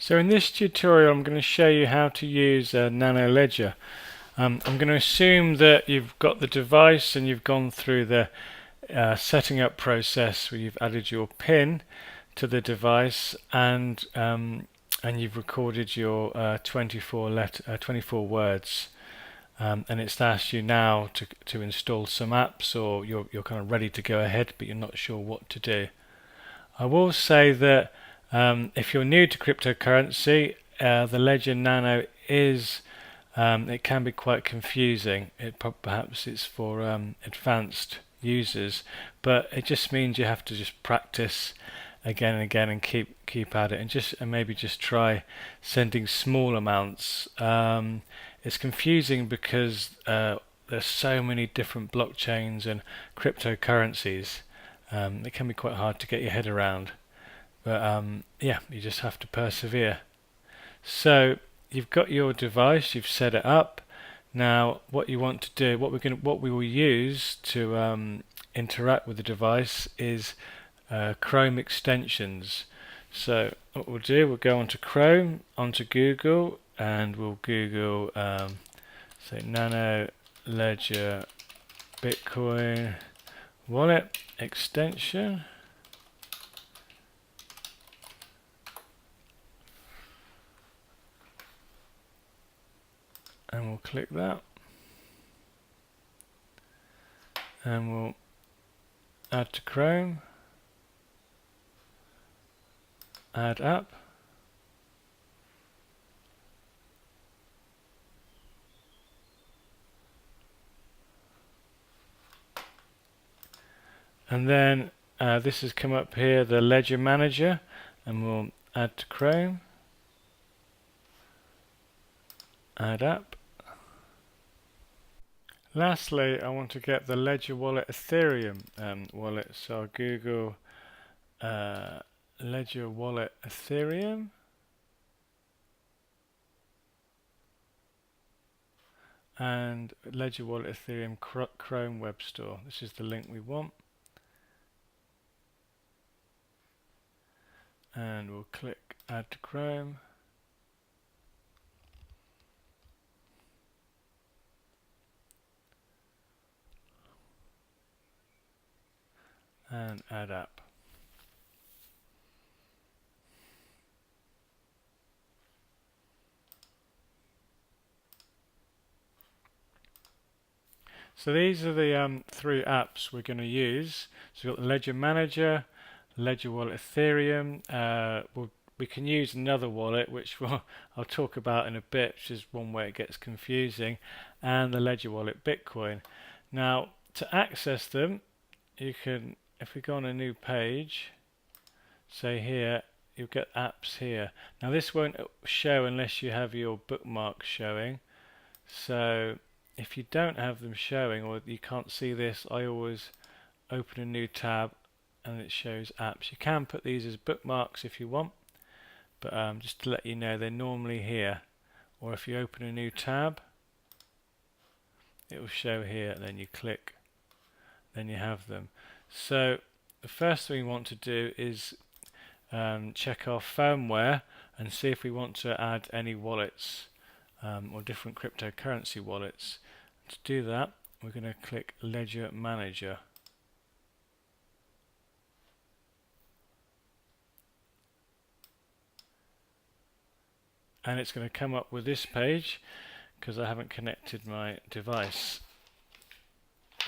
So in this tutorial I'm going to show you how to use Nano Ledger. I'm going to assume that you've got the device and you've gone through the setting up process where you've added your PIN to the device and you've recorded your 24 words. And it's asked you now to install some apps, or you're kind of ready to go ahead but you're not sure what to do. I will say that if you're new to cryptocurrency, the Ledger Nano is it can be quite confusing. Perhaps it's for advanced users, but it just means you have to just practice again and again and keep at it, and maybe just try sending small amounts. It's confusing because there's so many different blockchains and cryptocurrencies. It can be quite hard to get your head around, but yeah, you just have to persevere. So you've got your device, you've set it up. Now what you want to do, what we will use to interact with the device is Chrome extensions. So what we'll do, we'll go onto Chrome, onto Google, and we'll Google say Nano Ledger Bitcoin wallet extension, and we'll click that, and we'll add to Chrome, add app, and then this has come up here, the Ledger Manager, and we'll add to Chrome, add app. Lastly, I want to get the Ledger Wallet Ethereum wallet, so I'll Google Ledger Wallet Ethereum, and Ledger Wallet Ethereum Chrome Web Store. This is the link we want, and we'll click Add to Chrome, and add app. So these are the three apps we're going to use. So we've got the Ledger Manager, Ledger Wallet Ethereum. We can use another wallet, which I'll talk about in a bit, which is one way it gets confusing, and the Ledger Wallet Bitcoin. Now, to access them, you can, if we go on a new page, say here, you'll get apps here. Now this won't show unless you have your bookmarks showing. So if you don't have them showing, or you can't see this, I always open a new tab and it shows apps. You can put these as bookmarks if you want, but just to let you know, they're normally here. Or if you open a new tab, it will show here, and then you click, then you have them. So the first thing we want to do is check our firmware and see if we want to add any wallets or different cryptocurrency wallets. To do that, we're going to click Ledger Manager. And it's going to come up with this page because I haven't connected my device.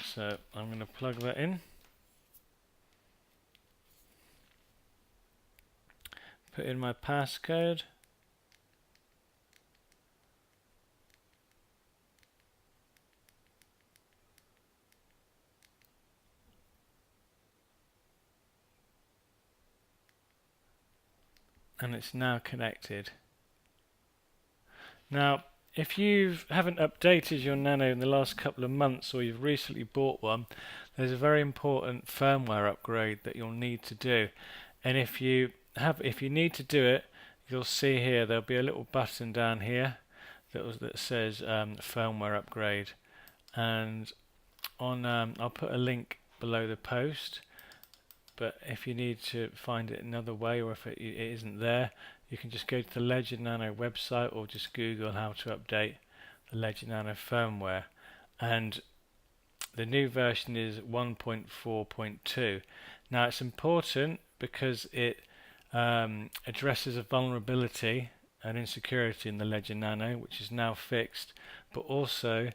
So I'm going to plug that in. Put in my passcode. And it's now connected. Now, if you haven't updated your Nano in the last couple of months, or you've recently bought one, there's a very important firmware upgrade that you'll need to do. And if you need to do it, you'll see here there'll be a little button down here that says firmware upgrade, and on I'll put a link below the post. But if you need to find it another way, or if it isn't there, you can just go to the Ledger Nano website or just Google how to update the Ledger Nano firmware, and the new version is 1.4.2. Now it's important because it addresses a vulnerability, an insecurity in the Ledger Nano, which is now fixed, but also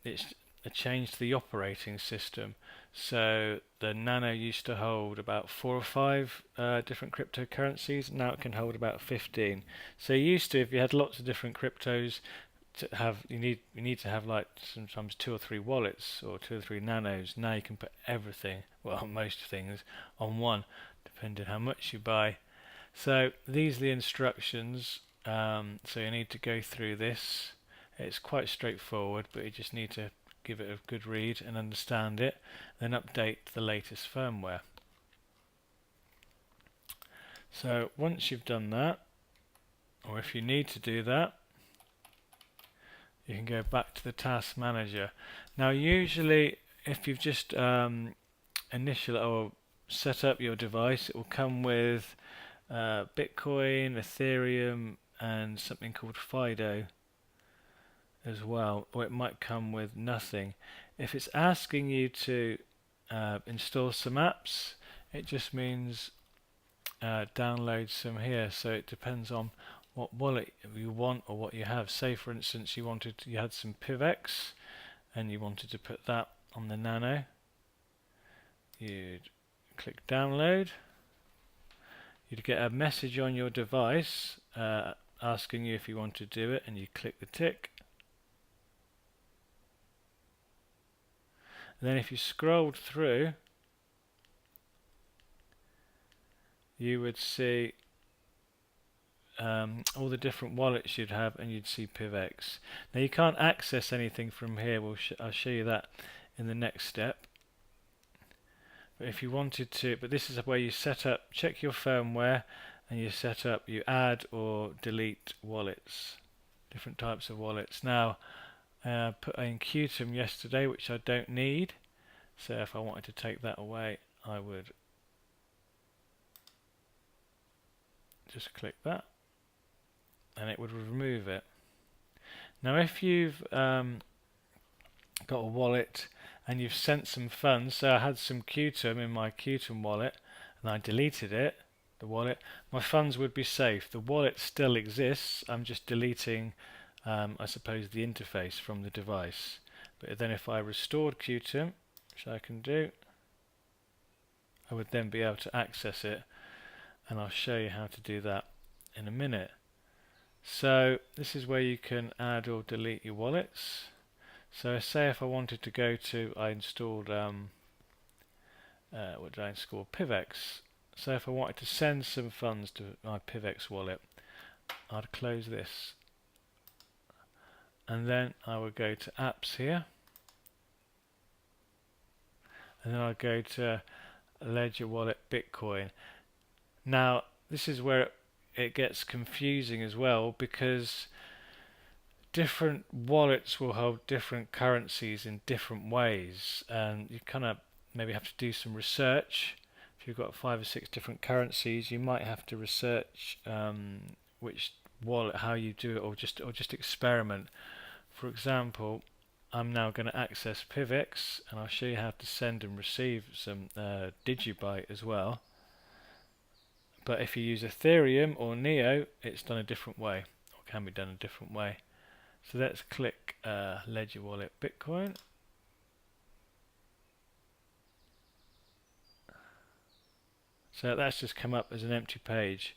it's a change to the operating system. So the Nano used to hold about 4 or 5 different cryptocurrencies. Now it can hold about 15. So you used to, if you had lots of different cryptos, to have you need to have like sometimes 2 or 3 wallets or 2 or 3 nanos. Now you can put everything, well, most things, on one, depending how much you buy. So these are the instructions. So you need to go through this. It's quite straightforward, but you just need to give it a good read and understand it, then update the latest firmware. So once you've done that, or if you need to do that, you can go back to the task manager. Now usually if you've just initial or set up your device, it will come with Bitcoin, Ethereum and something called Fido as well, or it might come with nothing. If it's asking you to install some apps, it just means download some here. So it depends on what wallet you want or what you have. Say for instance you had some PivX and you wanted to put that on the Nano, you'd click download. You'd get a message on your device asking you if you want to do it, and you click the tick. And then if you scrolled through, you would see all the different wallets you'd have, and you'd see PivX. Now you can't access anything from here. I'll show you that in the next step. But if you wanted to, but this is where you set up, check your firmware, and you set up, you add or delete wallets, different types of wallets. Now put in Qtum yesterday, which I don't need, so if I wanted to take that away, I would just click that and it would remove it. Now if you've got a wallet and you've sent some funds, so I had some Qtum in my Qtum wallet and I deleted it, the wallet, my funds would be safe. The wallet still exists, I'm just deleting I suppose the interface from the device. But then if I restored Qtum, which I can do, I would then be able to access it, and I'll show you how to do that in a minute. So this is where you can add or delete your wallets. So say if I wanted to go to, I installed what did I install? PivX. So if I wanted to send some funds to my PivX wallet, I'd close this, and then I would go to apps here, and then I'd go to Ledger Wallet Bitcoin. Now this is where it gets confusing as well, because different wallets will hold different currencies in different ways, and you kind of maybe have to do some research. If you've got 5 or 6 different currencies, you might have to research which wallet, how you do it, or just experiment. For example, I'm now going to access PivX, and I'll show you how to send and receive some Digibyte as well. But if you use Ethereum or Neo, it's done a different way, or can be done a different way. So let's click Ledger Wallet Bitcoin. So that's just come up as an empty page,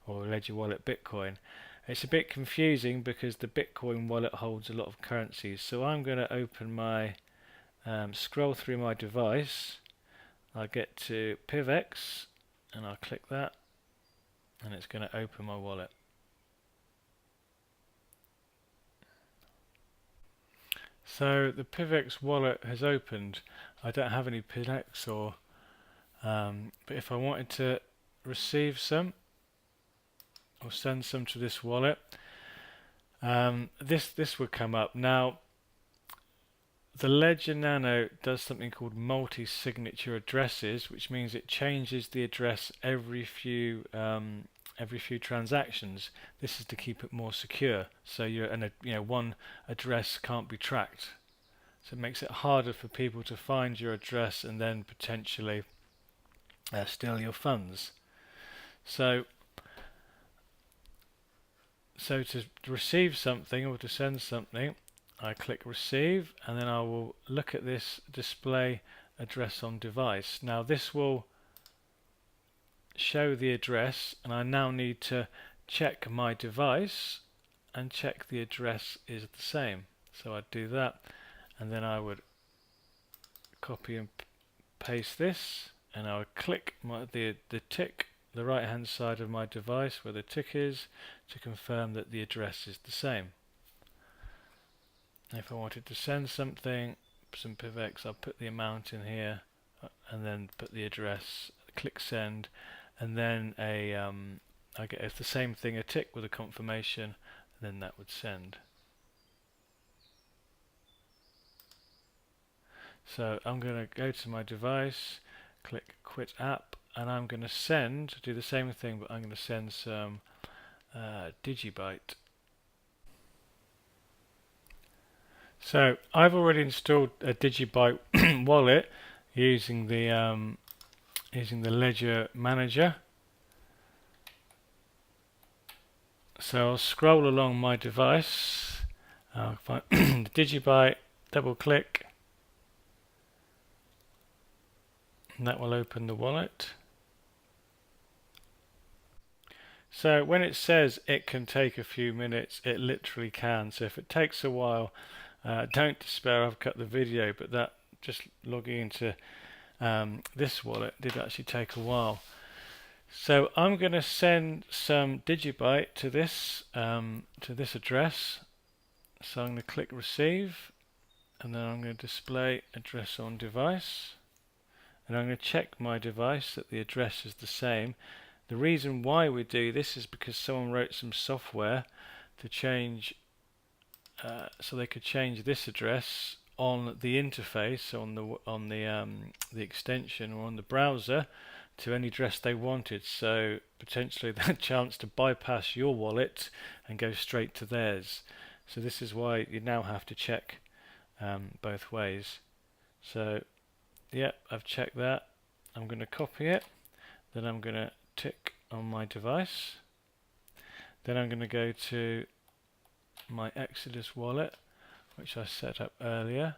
or Ledger Wallet Bitcoin. It's a bit confusing because the Bitcoin wallet holds a lot of currencies. So I'm going to open my, scroll through my device. I'll get to PivX, and I'll click that, and it's going to open my wallet. So the PivX wallet has opened. I don't have any PivX, or but if I wanted to receive some or send some to this wallet, this would come up. Now the Ledger Nano does something called multi-signature addresses, which means it changes the address every few every few transactions. This is to keep it more secure, so one address can't be tracked. So it makes it harder for people to find your address and then potentially steal your funds. So to receive something or to send something, I click receive, and then I will look at this display address on device. Now this will show the address, and I now need to check my device and check the address is the same. So I'd do that, and then I would copy and paste this, and I would click the tick, the right hand side of my device where the tick is, to confirm that the address is the same. If I wanted to send something, some PivX, I'll put the amount in here and then put the address, click send, and then I get it's the same thing, a tick with a confirmation, and then that would send. So I'm going to go to my device, click quit app, and I'm going to do the same thing, but I'm going to send some Digibyte. So I've already installed a Digibyte wallet using the Ledger Manager. So I'll scroll along my device, I'll find the Digibyte, double click, and that will open the wallet. So when it says it can take a few minutes, it literally can. So if it takes a while, don't despair, I've cut the video, but that just logging into this wallet did actually take a while. So I'm going to send some Digibyte to this address. So I'm going to click receive, and then I'm going to display address on device, and I'm going to check my device that the address is the same. The reason why we do this is because someone wrote some software to change, so they could change this address on the interface, on the extension or on the browser, to any address they wanted. So potentially that chance to bypass your wallet and go straight to theirs. So this is why you now have to check both ways. So yeah, I've checked that. I'm going to copy it. Then I'm going to tick on my device. Then I'm going to go to my Exodus wallet, which I set up earlier.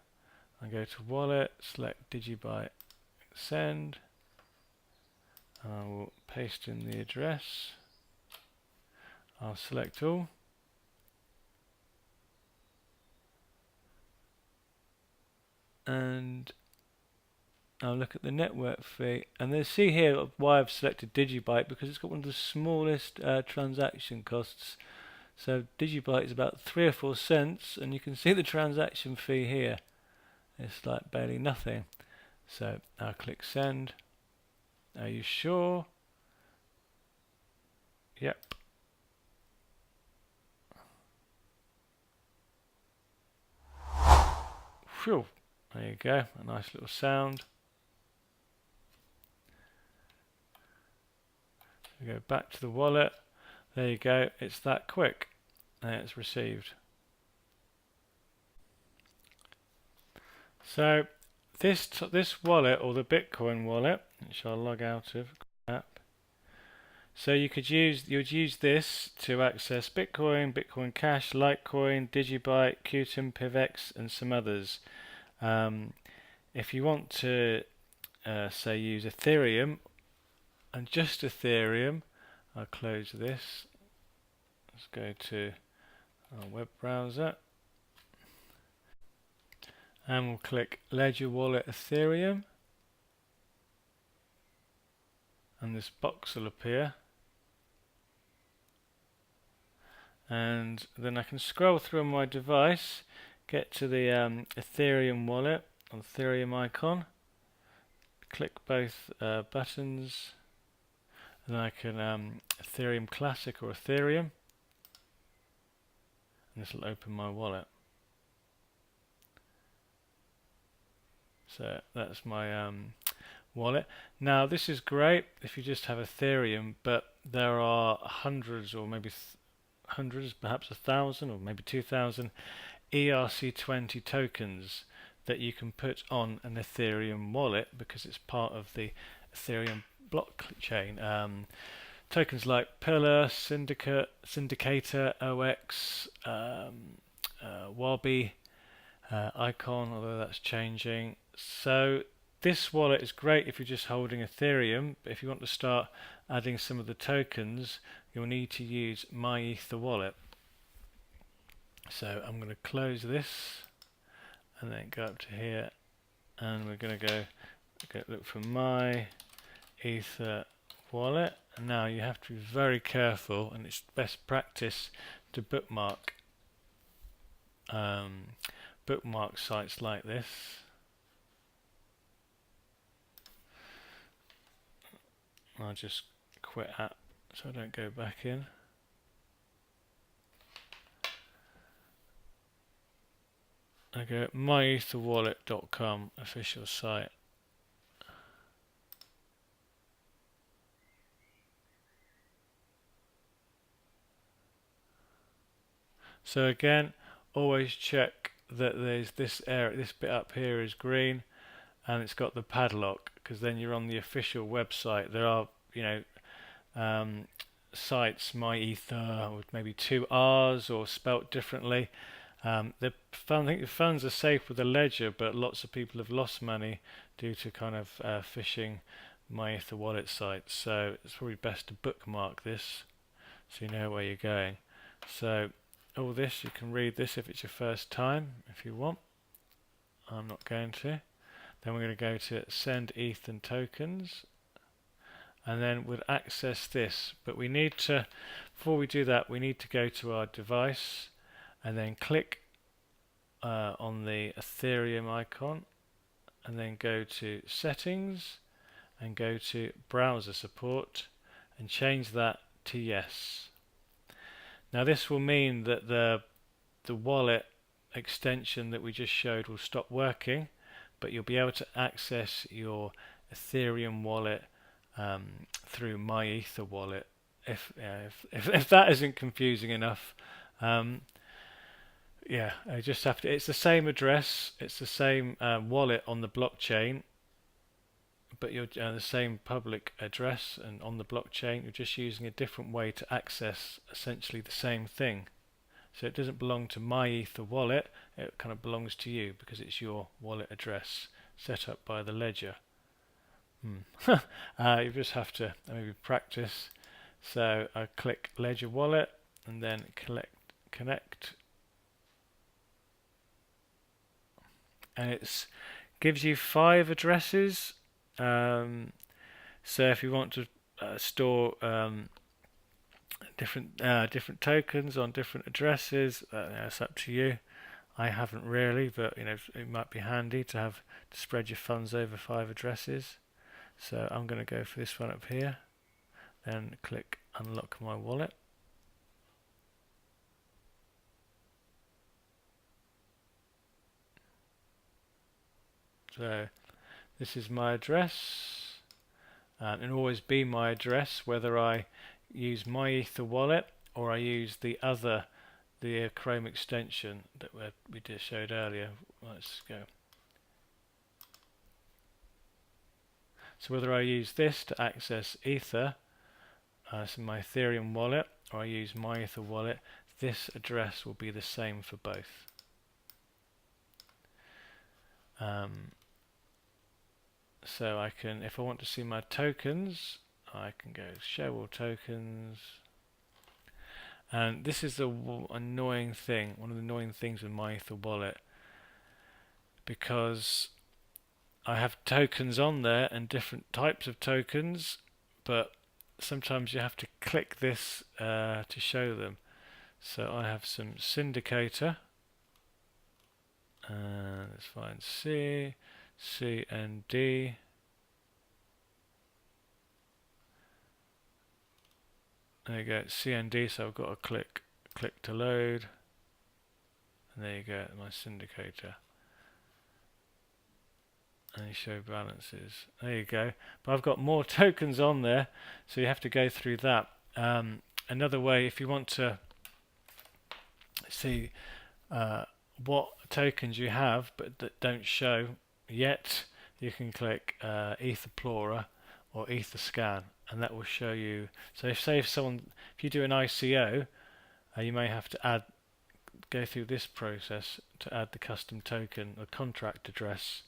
I go to wallet, select Digibyte, send. I will paste in the address. I'll select all. And I'll look at the network fee, and then see here why I've selected Digibyte, because it's got one of the smallest transaction costs. So Digibyte is about 3 or 4 cents, and you can see the transaction fee here. It's like barely nothing. So I'll click send. Are you sure? Yep. Phew. There you go, a nice little sound. We go back to the wallet. There you go, it's that quick, and it's received. So this wallet, or the Bitcoin wallet, which I'll log out of app. So you would use this to access Bitcoin, Bitcoin Cash, Litecoin, Digibyte, Qtum, PivX, and some others. If you want to say use Ethereum, and just Ethereum, I'll close this. Let's go to our web browser, and we'll click Ledger Wallet Ethereum, and this box will appear, and then I can scroll through on my device, get to the Ethereum wallet, on Ethereum icon, click both buttons, and then I can Ethereum Classic or Ethereum, and this will open my wallet. So that's my wallet. Now this is great if you just have Ethereum, but there are hundreds, or maybe hundreds, perhaps 1,000 or maybe 2,000 ERC-20 tokens that you can put on an Ethereum wallet because it's part of the Ethereum blockchain. Tokens like Pillar, Syndicator, OX, Wabi, Icon, although that's changing. So this wallet is great if you're just holding Ethereum, but if you want to start adding some of the tokens, you'll need to use Myetherwallet. So I'm going to close this and then go up to here, and we're going to go look for Myetherwallet. And now you have to be very careful, and it's best practice to bookmark sites like this. I'll just quit out so I don't go back in. I go myetherwallet.com official site. So again, always check that there's this area, this bit up here is green, and it's got the padlock, because then you're on the official website. There are, sites, Myether, with maybe 2 R's or spelt differently. I think the funds are safe with the ledger, but lots of people have lost money due to kind of phishing Myetherwallet sites. So it's probably best to bookmark this so you know where you're going. So all this, you can read this if it's your first time, if you want. I'm not going to. Then we're going to go to send ETH and tokens, and then we'll access this. But we need to, before we do that, we need to go to our device and then click on the Ethereum icon, and then go to settings and go to browser support and change that to yes. Now this will mean that the wallet extension that we just showed will stop working, but you'll be able to access your Ethereum wallet through Myetherwallet. If that isn't confusing enough, yeah, I just have to. It's the same address, it's the same wallet on the blockchain, but you're the same public address and on the blockchain. You're just using a different way to access essentially the same thing. So it doesn't belong to Myetherwallet, it kind of belongs to you because it's your wallet address set up by the ledger. You just have to maybe practice. So I click Ledger Wallet and then connect, and it gives you 5 addresses. So if you want to store different tokens on different addresses, it's up to you. I haven't really, but it might be handy to spread your funds over 5 addresses. So I'm going to go for this one up here, then click unlock my wallet. So this is my address, and it'll always be my address whether I use Myetherwallet or I use the Chrome extension that we just showed earlier. Let's go. So whether I use this to access Ether, so my Ethereum wallet, or I use Myetherwallet, this address will be the same for both. So I can, if I want to see my tokens, I can go show all tokens. And this is the annoying thing, one of the annoying things with Myetherwallet, because I have tokens on there and different types of tokens, but sometimes you have to click this to show them. So I have some syndicator. Let's find C, C and D. There you go, CND, so I've got to click to load, and there you go, my syndicator. and you show balances. There you go. But I've got more tokens on there, so you have to go through that. Another way, if you want to see what tokens you have but that don't show yet, you can click Etherplorer or Etherscan, and that will show you. So if you do an ICO, you may have to go through this process to add the custom token or contract address.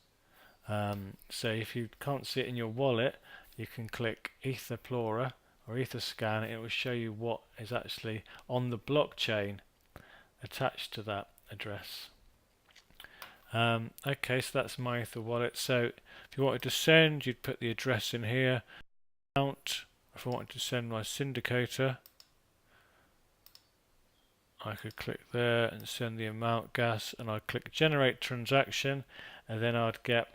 So if you can't see it in your wallet, you can click Etherplorer or Etherscan, and it will show you what is actually on the blockchain attached to that address. Okay, so that's Myetherwallet. So if you wanted to send, you'd put the address in here. If I wanted to send my syndicator, I could click there and send the amount gas, and I'd click generate transaction, and then I'd get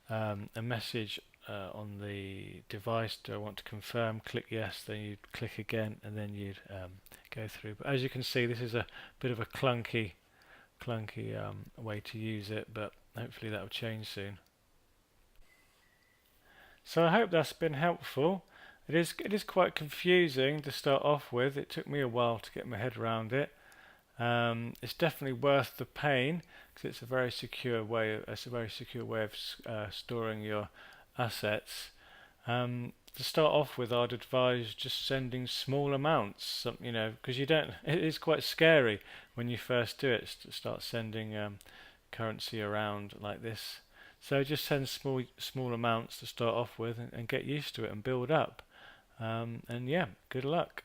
a message on the device. Do I want to confirm? Click yes, then you'd click again, and then you'd go through. But as you can see, this is a bit of a clunky way to use it, but hopefully that will change soon. So I hope that's been helpful. It is quite confusing to start off with. It took me a while to get my head around it. It's definitely worth the pain because it's a very secure way. Of storing your assets. To start off with, I'd advise just sending small amounts. Because you don't. It is quite scary when you first do it. To start sending currency around like this. So just send small amounts to start off with, and get used to it and build up. And yeah, good luck.